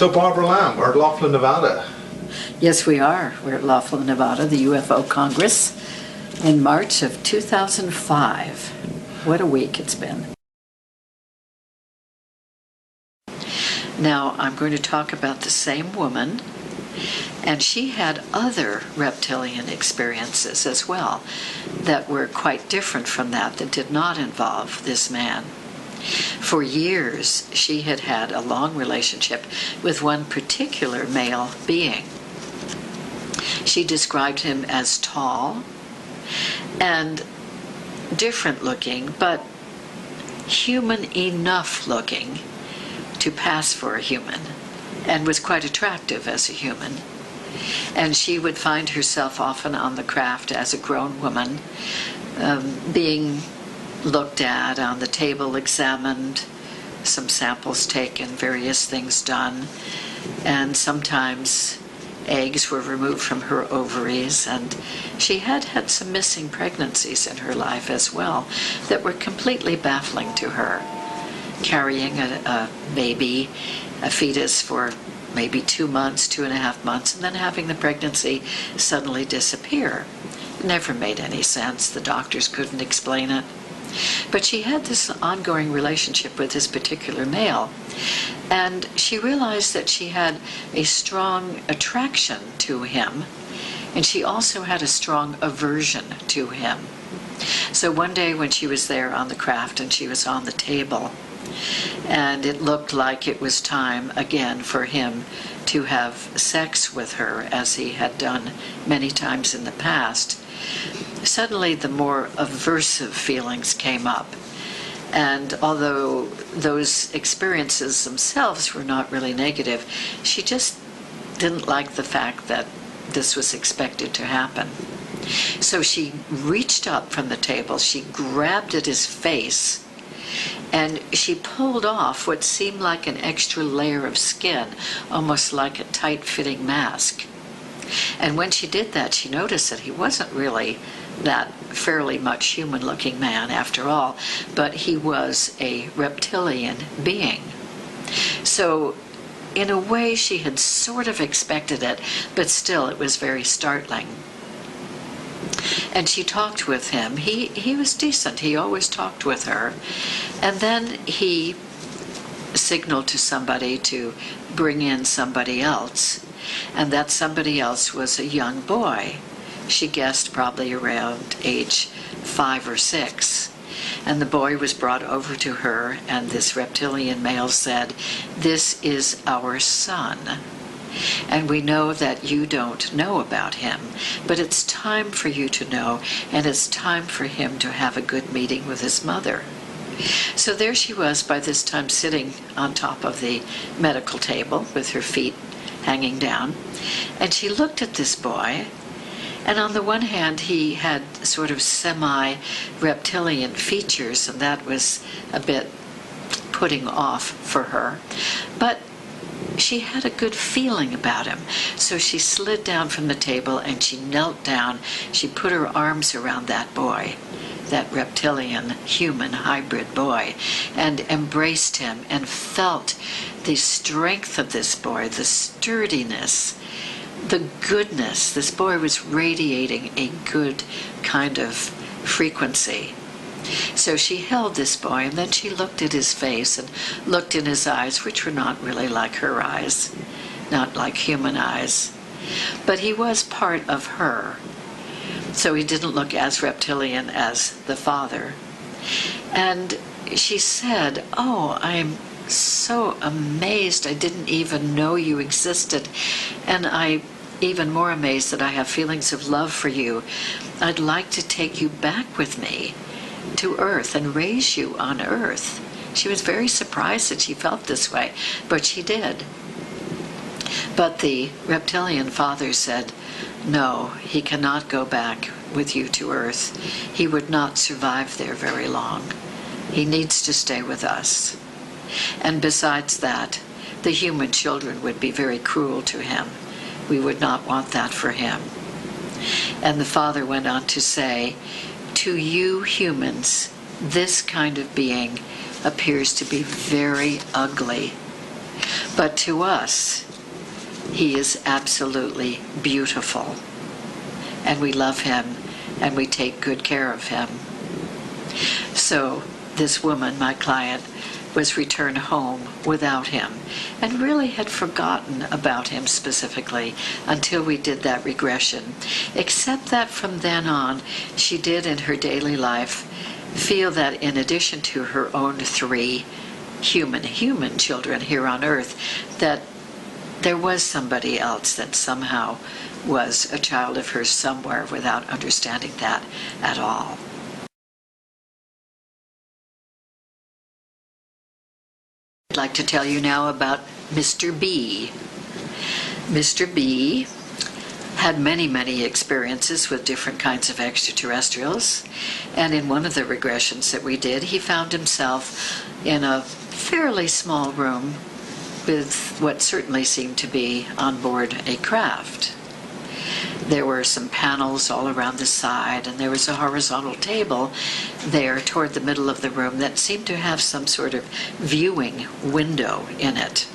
So Barbara Lamb, we're at Laughlin, Nevada. Yes, we are. We're at Laughlin, Nevada, the UFO Congress, in March of 2005. What a week it's been. Now, I'm going to talk about the same woman, and she had other reptilian experiences as well that were quite different from that did not involve this man. For years, she had had a long relationship with one particular male being. She described him as tall and different looking, but human enough looking to pass for a human, and was quite attractive as a human. And she would find herself often on the craft as a grown woman, being looked at, on the table examined, some samples taken, various things done, and sometimes eggs were removed from her ovaries, and she had had some missing pregnancies in her life as well that were completely baffling to her. Carrying a baby, a fetus for maybe 2 months, 2.5 months, and then having the pregnancy suddenly disappear. It never made any sense. The doctors couldn't explain it. But she had this ongoing relationship with this particular male, and she realized that she had a strong attraction to him, and she also had a strong aversion to him. So one day when she was there on the craft and she was on the table, and it looked like it was time again for him to have sex with her, as he had done many times in the past, suddenly the more aversive feelings came up. And although those experiences themselves were not really negative, she just didn't like the fact that this was expected to happen. So she reached up from the table, she grabbed at his face, and she pulled off what seemed like an extra layer of skin, almost like a tight-fitting mask. And when she did that, she noticed that he wasn't really that fairly much human-looking man after all, but he was a reptilian being. So in a way, she had sort of expected it, but still it was very startling. And she talked with him. He was decent. He always talked with her. And then he signaled to somebody to bring in somebody else. And that somebody else was a young boy. She guessed probably around age 5 or 6. And the boy was brought over to her, and this reptilian male said, "This is our son. And we know that you don't know about him, but it's time for you to know, and it's time for him to have a good meeting with his mother." So there she was by this time, sitting on top of the medical table with her feet hanging down, and she looked at this boy, and on the one hand he had sort of semi-reptilian features, and that was a bit putting off for her, but she had a good feeling about him. So she slid down from the table and she knelt down. She put her arms around that boy, that reptilian human hybrid boy, and embraced him and felt the strength of this boy, the sturdiness, the goodness. This boy was radiating a good kind of frequency. So she held this boy, and then she looked at his face and looked in his eyes, which were not really like her eyes, not like human eyes. But he was part of her, so he didn't look as reptilian as the father. And she said, "Oh, I'm so amazed. I didn't even know you existed. And I'm even more amazed that I have feelings of love for you. I'd like to take you back with me to Earth and raise you on Earth." She was very surprised that she felt this way, but she did. But the reptilian father said, "No, he cannot go back with you to Earth. He would not survive there very long. He needs to stay with us. And besides that, the human children would be very cruel to him. We would not want that for him." And the father went on to say, "To you humans, this kind of being appears to be very ugly. But to us, he is absolutely beautiful. And we love him, and we take good care of him. So this woman, my client, was returned home without him, and really had forgotten about him specifically until we did that regression, except that from then on, she did in her daily life feel that in addition to her own 3 human children here on earth, that there was somebody else that somehow was a child of hers somewhere without understanding that at all. I'd like to tell you now about Mr. B. Mr. B had many experiences with different kinds of extraterrestrials, and in one of the regressions that we did, he found himself in a fairly small room with what certainly seemed to be on board a craft. There were some panels all around the side, and there was a horizontal table there toward the middle of the room that seemed to have some sort of viewing window in it.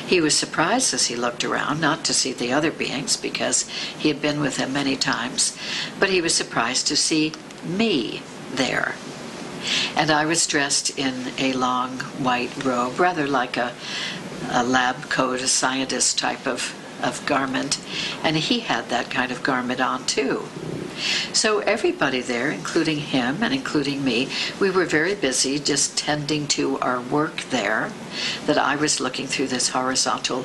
He was surprised as he looked around, not to see the other beings, because he had been with them many times, but he was surprised to see me there. And I was dressed in a long white robe, rather like a lab coat, a scientist type of garment, and he had that kind of garment on too. So everybody there, including him and including me, we were very busy just tending to our work there, that I was looking through this horizontal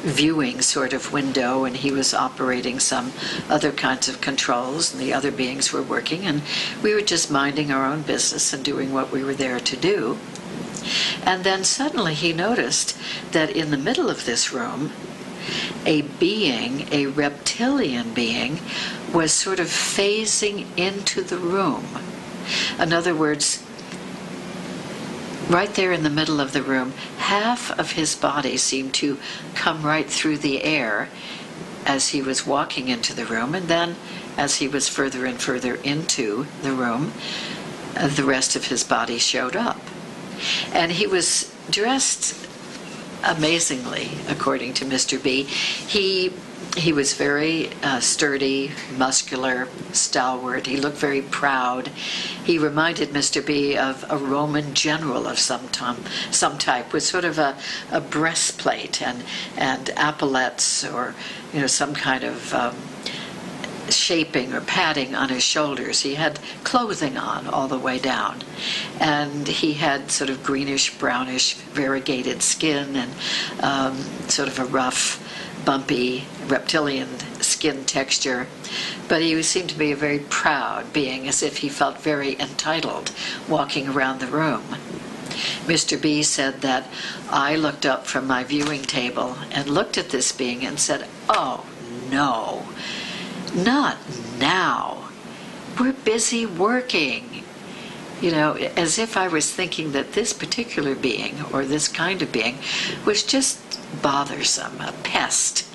viewing sort of window, and he was operating some other kinds of controls, and the other beings were working, and we were just minding our own business and doing what we were there to do. And then suddenly he noticed that in the middle of this room, a being, a reptilian being, was sort of phasing into the room. In other words, right there in the middle of the room, half of his body seemed to come right through the air as he was walking into the room, and then as he was further and further into the room, the rest of his body showed up. And he was dressed amazingly, according to Mr. B. He was very sturdy, muscular, stalwart. He looked very proud. He reminded Mr. B of a Roman general of some type, with sort of a breastplate and epaulettes, or some kind of shaping or padding on his shoulders. He had clothing on all the way down, and he had sort of greenish, brownish, variegated skin, and sort of a rough, bumpy, reptilian skin texture. But he seemed to be a very proud being, as if he felt very entitled walking around the room. Mr. B said that I looked up from my viewing table and looked at this being and said, "Oh, no. Not now. We're busy working." As if I was thinking that this particular being, or this kind of being, was just bothersome, a pest.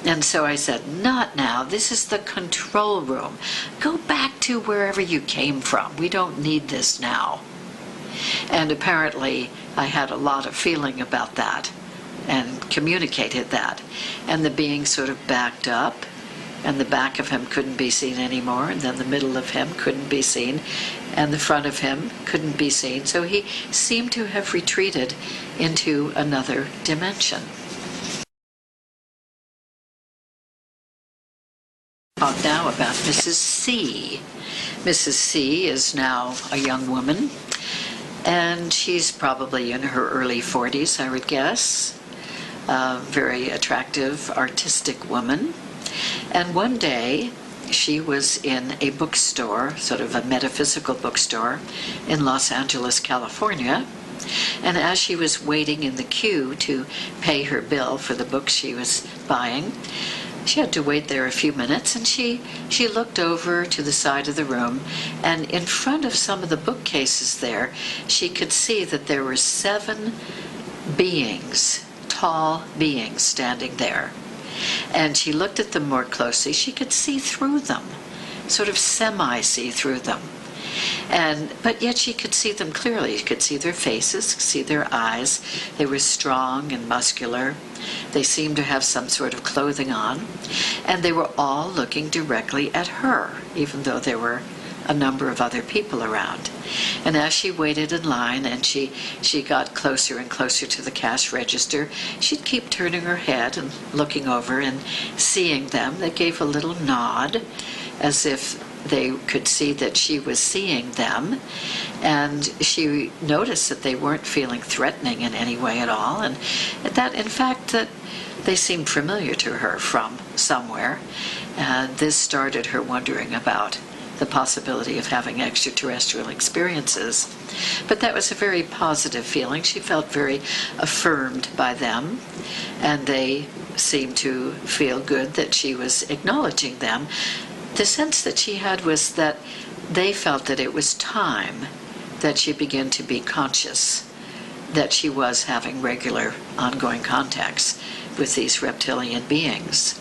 And so I said, "Not now. This is the control room. Go back to wherever you came from. We don't need this now." And apparently I had a lot of feeling about that and communicated that. And the being sort of backed up, and the back of him couldn't be seen anymore, and then the middle of him couldn't be seen, and the front of him couldn't be seen. So he seemed to have retreated into another dimension. Talk now about Mrs. C. Mrs. C is now a young woman, and she's probably in her early 40s, I would guess. A very attractive, artistic woman. And one day, she was in a bookstore, sort of a metaphysical bookstore, in Los Angeles, California. And as she was waiting in the queue to pay her bill for the books she was buying, she had to wait there a few minutes, and she looked over to the side of the room, and in front of some of the bookcases there, she could see that there were 7 beings, tall beings, standing there. And she looked at them more closely. She could see through them, sort of semi-see through them. But yet she could see them clearly. She could see their faces, see their eyes. They were strong and muscular. They seemed to have some sort of clothing on. And they were all looking directly at her, even though there were a number of other people around. And as she waited in line and she got closer and closer to the cash register, she'd keep turning her head and looking over and seeing them. They gave a little nod as if they could see that she was seeing them. And she noticed that they weren't feeling threatening in any way at all, and that, in fact, that they seemed familiar to her from somewhere. And this started her wondering about the possibility of having extraterrestrial experiences. But that was a very positive feeling. She felt very affirmed by them, and they seemed to feel good that she was acknowledging them. The sense that she had was that they felt that it was time that she began to be conscious that she was having regular, ongoing contacts with these reptilian beings.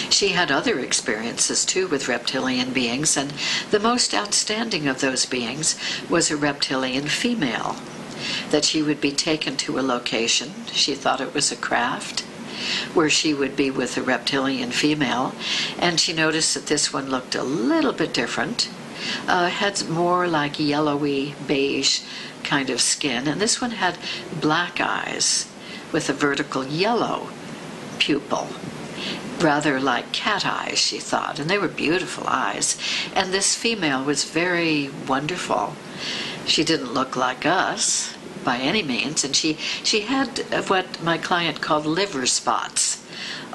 She had other experiences, too, with reptilian beings, and the most outstanding of those beings was a reptilian female, that she would be taken to a location. She thought it was a craft, where she would be with a reptilian female, and she noticed that this one looked a little bit different, had more like yellowy, beige kind of skin, and this one had black eyes with a vertical yellow pupil, rather like cat eyes, she thought, and they were beautiful eyes. And this female was very wonderful. She didn't look like us by any means, and she had what my client called liver spots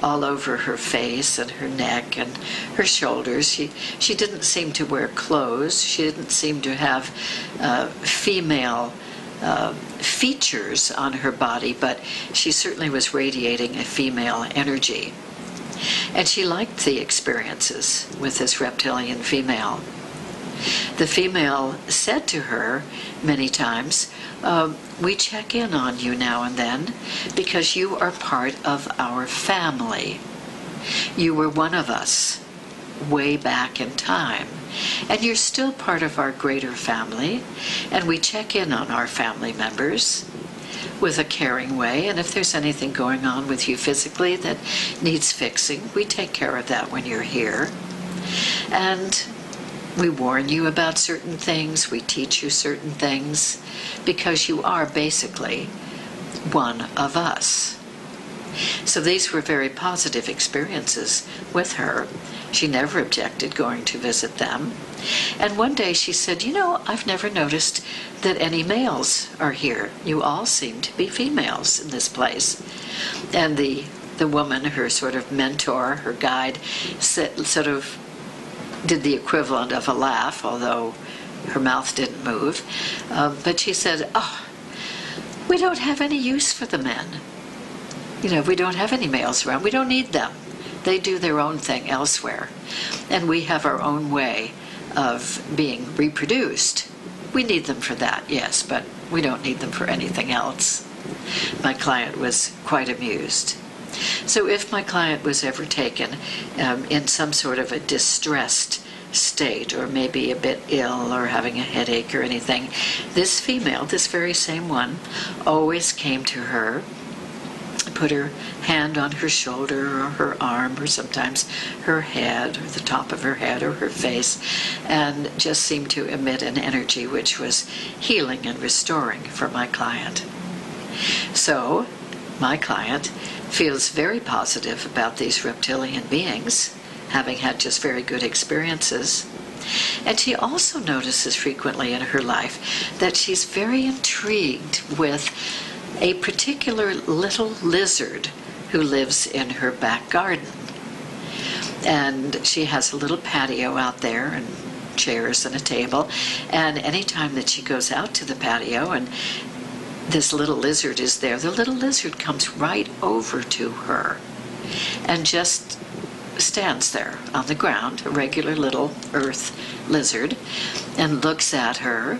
all over her face and her neck and her shoulders. She didn't seem to wear clothes. She didn't seem to have female features on her body, but she certainly was radiating a female energy. And she liked the experiences with this reptilian female. The female said to her many times, we check in on you now and then because you are part of our family. You were one of us way back in time, and you're still part of our greater family, and we check in on our family members with a caring way, and if there's anything going on with you physically that needs fixing, we take care of that when you're here. And we warn you about certain things, we teach you certain things, because you are basically one of us. So these were very positive experiences with her. She never objected going to visit them. And one day she said, you know, I've never noticed that any males are here. You all seem to be females in this place. And the woman, her sort of mentor, her guide, sort of did the equivalent of a laugh, although her mouth didn't move. But she said, oh, we don't have any use for the men. You know, we don't have any males around. We don't need them. They do their own thing elsewhere. And we have our own way of being reproduced. We need them for that, yes, but we don't need them for anything else. My client was quite amused. So if my client was ever taken in some sort of a distressed state, or maybe a bit ill or having a headache or anything, this female, this very same one, always came to her, put her hand on her shoulder or her arm or sometimes her head or the top of her head or her face, and just seemed to emit an energy which was healing and restoring for my client. So my client feels very positive about these reptilian beings, having had just very good experiences. And she also notices frequently in her life that she's very intrigued with a particular little lizard who lives in her back garden. And she has a little patio out there and chairs and a table, and anytime that she goes out to the patio and this little lizard is there, the little lizard comes right over to her and just stands there on the ground, a regular little earth lizard, and looks at her.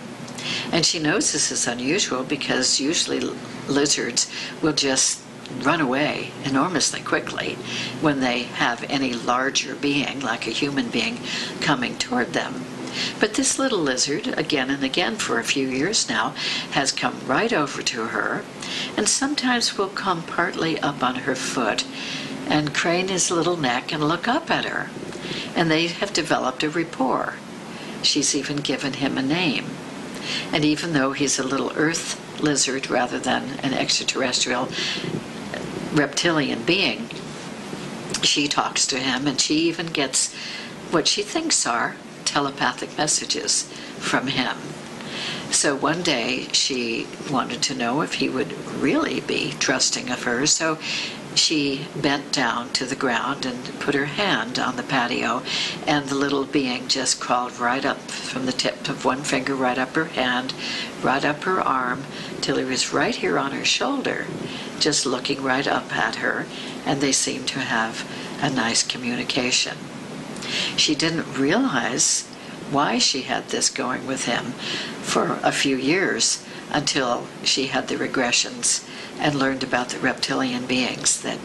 And she knows this is unusual because usually lizards will just run away enormously quickly when they have any larger being, like a human being, coming toward them. But this little lizard, again and again for a few years now, has come right over to her, and sometimes will come partly up on her foot and crane his little neck and look up at her. And they have developed a rapport. She's even given him a name. And even though he's a little earth lizard rather than an extraterrestrial reptilian being, she talks to him, and she even gets what she thinks are telepathic messages from him. So one day she wanted to know if he would really be trusting of her, so she bent down to the ground and put her hand on the patio, and the little being just crawled right up from the tip of one finger, right up her hand, right up her arm, till he was right here on her shoulder, just looking right up at her, and they seemed to have a nice communication. She didn't realize why she had this going with him for a few years until she had the regressions and learned about the reptilian beings that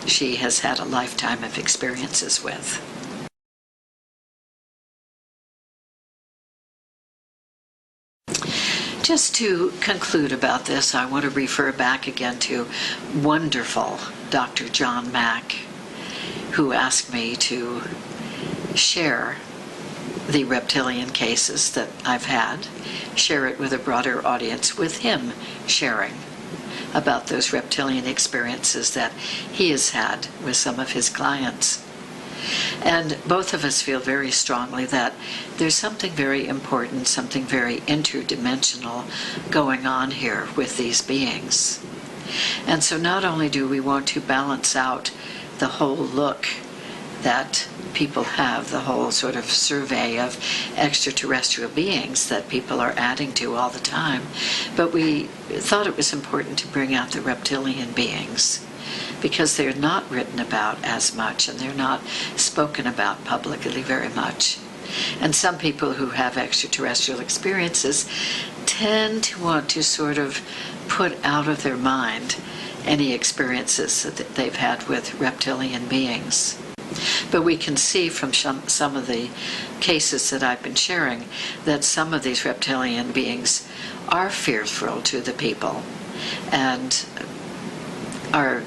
she has had a lifetime of experiences with. Just to conclude about this, I want to refer back again to wonderful Dr. John Mack, who asked me to share the reptilian cases that I've had, share it with a broader audience, with him sharing about those reptilian experiences that he has had with some of his clients. And both of us feel very strongly that there's something very important, something very interdimensional going on here with these beings. And so not only do we want to balance out the whole look that people have, the whole sort of survey of extraterrestrial beings that people are adding to all the time, but we thought it was important to bring out the reptilian beings, because they're not written about as much and they're not spoken about publicly very much. And some people who have extraterrestrial experiences tend to want to sort of put out of their mind any experiences that they've had with reptilian beings. But we can see from some of the cases that I've been sharing that some of these reptilian beings are fearful to the people and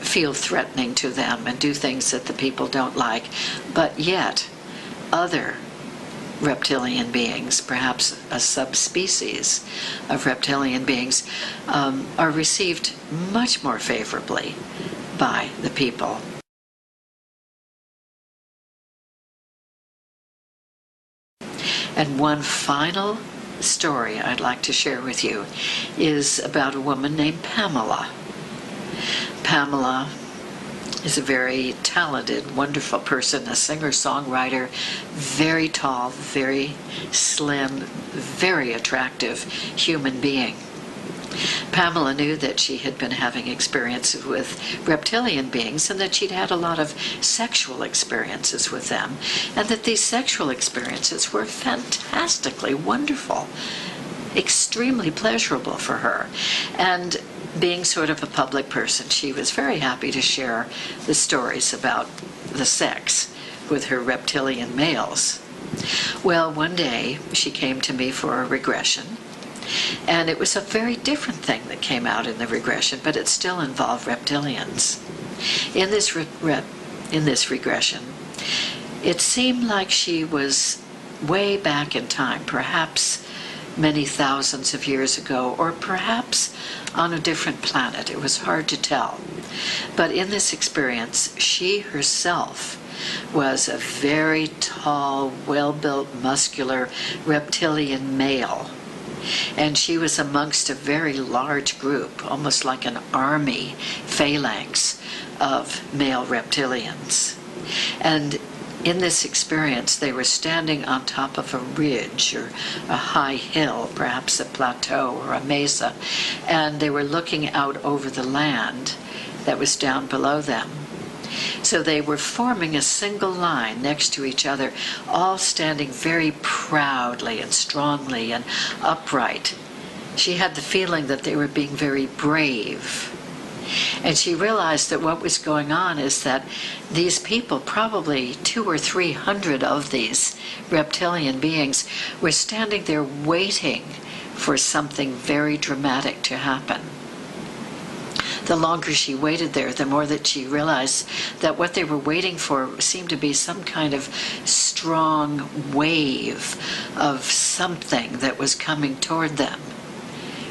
feel threatening to them and do things that the people don't like. But yet, other reptilian beings, perhaps a subspecies of reptilian beings, are received much more favorably by the people. And one final story I'd like to share with you is about a woman named Pamela. Pamela is a very talented, wonderful person, a singer-songwriter, very tall, very slim, very attractive human being. Pamela knew that she had been having experiences with reptilian beings and that she'd had a lot of sexual experiences with them, and that these sexual experiences were fantastically wonderful, extremely pleasurable for her. And being sort of a public person, she was very happy to share the stories about the sex with her reptilian males. Well, one day she came to me for a regression, and it was a very different thing that came out in the regression, but it still involved reptilians. In this regression, it seemed like she was way back in time, perhaps many thousands of years ago, or perhaps on a different planet. It was hard to tell. But in this experience, she herself was a very tall, well-built, muscular reptilian male. And she was amongst a very large group, almost like an army phalanx of male reptilians. And in this experience, they were standing on top of a ridge or a high hill, perhaps a plateau or a mesa, and they were looking out over the land that was down below them. So they were forming a single line next to each other, all standing very proudly and strongly and upright. She had the feeling that they were being very brave. And she realized that what was going on is that these people, probably 200 or 300 of these reptilian beings, were standing there waiting for something very dramatic to happen. The longer she waited there, the more that she realized that what they were waiting for seemed to be some kind of strong wave of something that was coming toward them.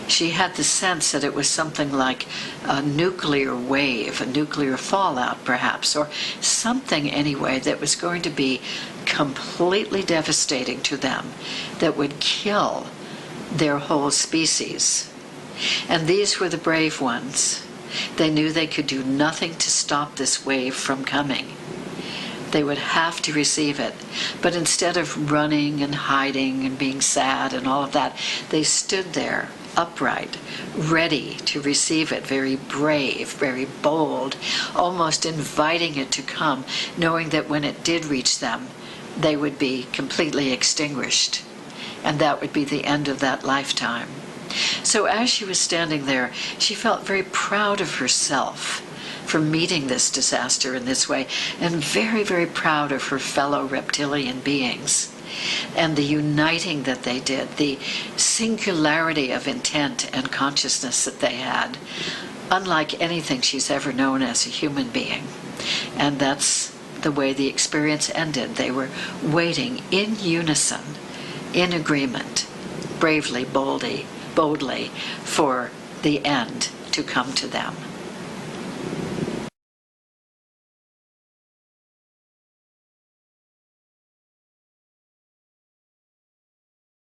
She had the sense that it was something like a nuclear wave, a nuclear fallout perhaps, or something anyway that was going to be completely devastating to them, that would kill their whole species. And these were the brave ones. They knew they could do nothing to stop this wave from coming. They would have to receive it. But instead of running and hiding and being sad and all of that, they stood there upright, ready to receive it, very brave, very bold, almost inviting it to come, knowing that when it did reach them, they would be completely extinguished. And that would be the end of that lifetime. So as she was standing there, she felt very proud of herself for meeting this disaster in this way, and very, very proud of her fellow reptilian beings, and the uniting that they did, the singularity of intent and consciousness that they had, unlike anything she's ever known as a human being. And that's the way the experience ended. They were waiting in unison, in agreement, bravely, boldly, for the end to come to them.